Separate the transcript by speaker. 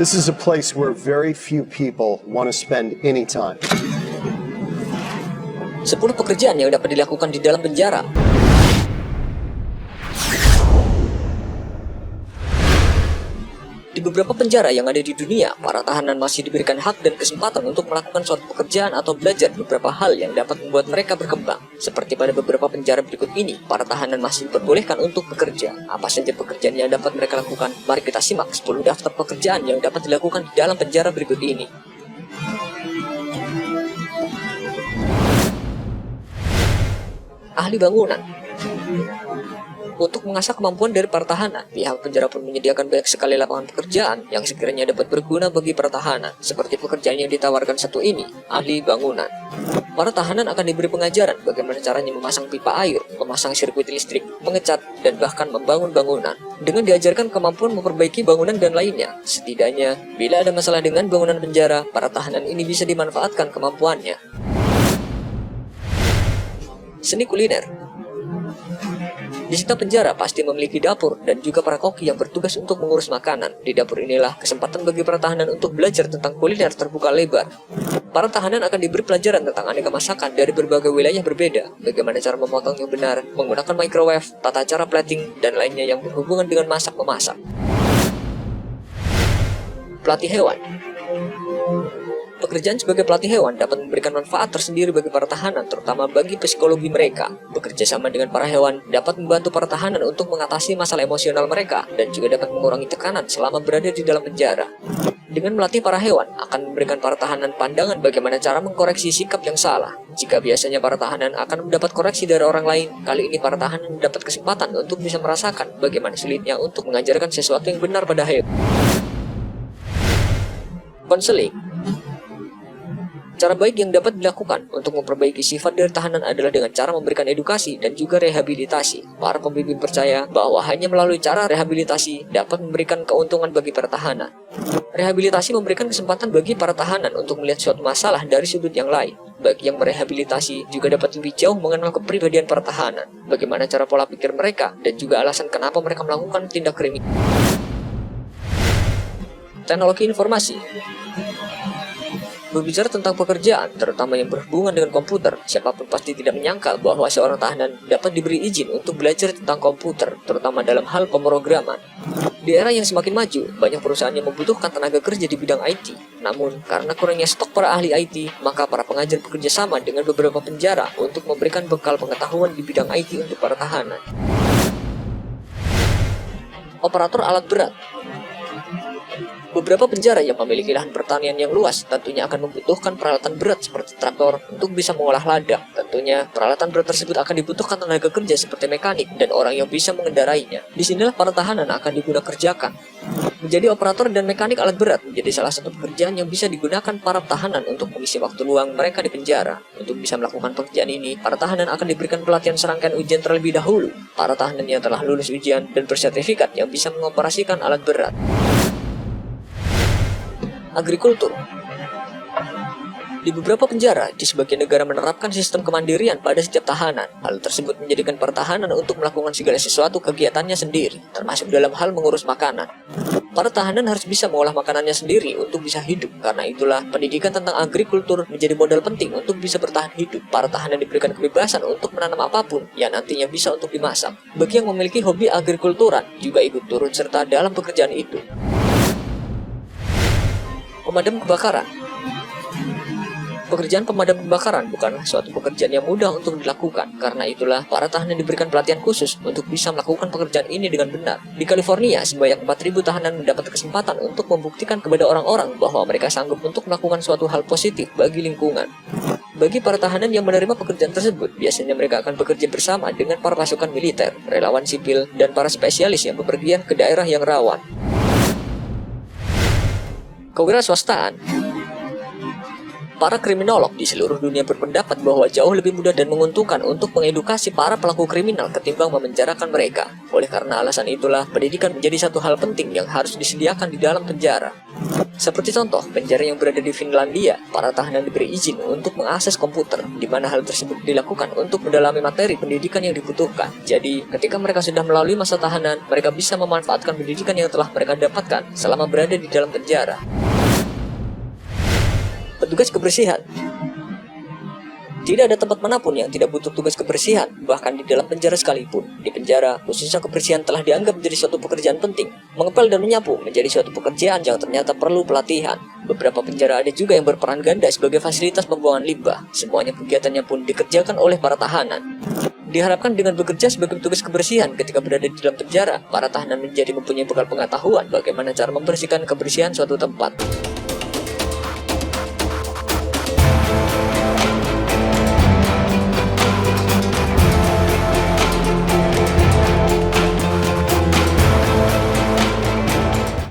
Speaker 1: This is a place where very few people want to spend any time.
Speaker 2: 10 pekerjaan yang dapat dilakukan di dalam penjara. Di beberapa penjara yang ada di dunia, para tahanan masih diberikan hak dan kesempatan untuk melakukan suatu pekerjaan atau belajar beberapa hal yang dapat membuat mereka berkembang. Seperti pada beberapa penjara berikut ini, para tahanan masih diperbolehkan untuk bekerja. Apa saja pekerjaan yang dapat mereka lakukan? Mari kita simak 10 daftar pekerjaan yang dapat dilakukan di dalam penjara berikut ini. Ahli bangunan. Untuk mengasah kemampuan dari para tahanan, pihak penjara pun menyediakan banyak sekali lapangan pekerjaan yang sekiranya dapat berguna bagi para tahanan, seperti pekerjaan yang ditawarkan satu ini, ahli bangunan. Para tahanan akan diberi pengajaran bagaimana caranya memasang pipa air, memasang sirkuit listrik, mengecat, dan bahkan membangun bangunan. Dengan diajarkan kemampuan memperbaiki bangunan dan lainnya, setidaknya bila ada masalah dengan bangunan penjara, para tahanan ini bisa dimanfaatkan kemampuannya. Seni kuliner. Di setiap penjara pasti memiliki dapur dan juga para koki yang bertugas untuk mengurus makanan. Di dapur inilah kesempatan bagi para tahanan untuk belajar tentang kuliner terbuka lebar. Para tahanan akan diberi pelajaran tentang aneka masakan dari berbagai wilayah berbeda, bagaimana cara memotong yang benar, menggunakan microwave, tata cara plating, dan lainnya yang berhubungan dengan masak-memasak. Pelatih hewan. Pekerjaan sebagai pelatih hewan dapat memberikan manfaat tersendiri bagi para tahanan, terutama bagi psikologi mereka. Bekerja sama dengan para hewan dapat membantu para tahanan untuk mengatasi masalah emosional mereka dan juga dapat mengurangi tekanan selama berada di dalam penjara. Dengan melatih para hewan akan memberikan para tahanan pandangan bagaimana cara mengkoreksi sikap yang salah. Jika biasanya para tahanan akan mendapat koreksi dari orang lain, kali ini para tahanan mendapat kesempatan untuk bisa merasakan bagaimana sulitnya untuk mengajarkan sesuatu yang benar pada hewan. Konseling. Cara baik yang dapat dilakukan untuk memperbaiki sifat dari tahanan adalah dengan cara memberikan edukasi dan juga rehabilitasi. Para pembimbing percaya bahwa hanya melalui cara rehabilitasi dapat memberikan keuntungan bagi para tahanan. Rehabilitasi memberikan kesempatan bagi para tahanan untuk melihat suatu masalah dari sudut yang lain. Bagi yang merehabilitasi juga dapat lebih jauh mengenal kepribadian para tahanan, bagaimana cara pola pikir mereka, dan juga alasan kenapa mereka melakukan tindak kriminal. Teknologi informasi. Berbicara tentang pekerjaan, terutama yang berhubungan dengan komputer, siapapun pasti tidak menyangka bahwa seorang tahanan dapat diberi izin untuk belajar tentang komputer, terutama dalam hal pemrograman. Di era yang semakin maju, banyak perusahaan yang membutuhkan tenaga kerja di bidang IT. Namun, karena kurangnya stok para ahli IT, maka para pengajar bekerja sama dengan beberapa penjara untuk memberikan bekal pengetahuan di bidang IT untuk para tahanan. Operator alat berat. Beberapa penjara yang memiliki lahan pertanian yang luas tentunya akan membutuhkan peralatan berat seperti traktor untuk bisa mengolah ladang. Tentunya peralatan berat tersebut akan dibutuhkan tenaga kerja seperti mekanik dan orang yang bisa mengendarainya. Disinilah para tahanan akan digunakan kerjakan. Menjadi operator dan mekanik alat berat menjadi salah satu pekerjaan yang bisa digunakan para tahanan untuk mengisi waktu luang mereka di penjara. Untuk bisa melakukan pekerjaan ini, para tahanan akan diberikan pelatihan serangkaian ujian terlebih dahulu. Para tahanan yang telah lulus ujian dan bersertifikat yang bisa mengoperasikan alat berat. Agrikultur. Di beberapa penjara, di sebagian negara menerapkan sistem kemandirian pada setiap tahanan. Hal tersebut menjadikan pertahanan untuk melakukan segala sesuatu kegiatannya sendiri, termasuk dalam hal mengurus makanan. Para tahanan harus bisa mengolah makanannya sendiri untuk bisa hidup. Karena itulah, pendidikan tentang agrikultur menjadi modal penting untuk bisa bertahan hidup. Para tahanan diberikan kebebasan untuk menanam apapun yang nantinya bisa untuk dimasak. Bagi yang memiliki hobi agrikulturan, juga ikut turut serta dalam pekerjaan itu. Pemadam kebakaran. Pekerjaan pemadam kebakaran bukanlah suatu pekerjaan yang mudah untuk dilakukan. Karena itulah, para tahanan diberikan pelatihan khusus untuk bisa melakukan pekerjaan ini dengan benar. Di California, sebanyak 4.000 tahanan mendapat kesempatan untuk membuktikan kepada orang-orang bahwa mereka sanggup untuk melakukan suatu hal positif bagi lingkungan. Bagi para tahanan yang menerima pekerjaan tersebut, biasanya mereka akan bekerja bersama dengan para pasukan militer, relawan sipil, dan para spesialis yang bepergian ke daerah yang rawan. Kewirausahaan. Para kriminolog di seluruh dunia berpendapat bahwa jauh lebih mudah dan menguntungkan untuk mengedukasi para pelaku kriminal ketimbang memenjarakan mereka. Oleh karena alasan itulah, pendidikan menjadi satu hal penting yang harus disediakan di dalam penjara. Seperti contoh, penjara yang berada di Finlandia, para tahanan diberi izin untuk mengakses komputer, di mana hal tersebut dilakukan untuk mendalami materi pendidikan yang dibutuhkan. Jadi, ketika mereka sudah melalui masa tahanan, mereka bisa memanfaatkan pendidikan yang telah mereka dapatkan selama berada di dalam penjara. Petugas kebersihan. Tidak ada tempat manapun yang tidak butuh tugas kebersihan, bahkan di dalam penjara sekalipun. Di penjara, khususnya kebersihan telah dianggap menjadi suatu pekerjaan penting. Mengepel dan menyapu menjadi suatu pekerjaan yang ternyata perlu pelatihan. Beberapa penjara ada juga yang berperan ganda sebagai fasilitas pembuangan limbah. Semuanya kegiatannya pun dikerjakan oleh para tahanan. Diharapkan dengan bekerja sebagai petugas kebersihan ketika berada di dalam penjara, para tahanan menjadi mempunyai bekal pengetahuan bagaimana cara membersihkan kebersihan suatu tempat.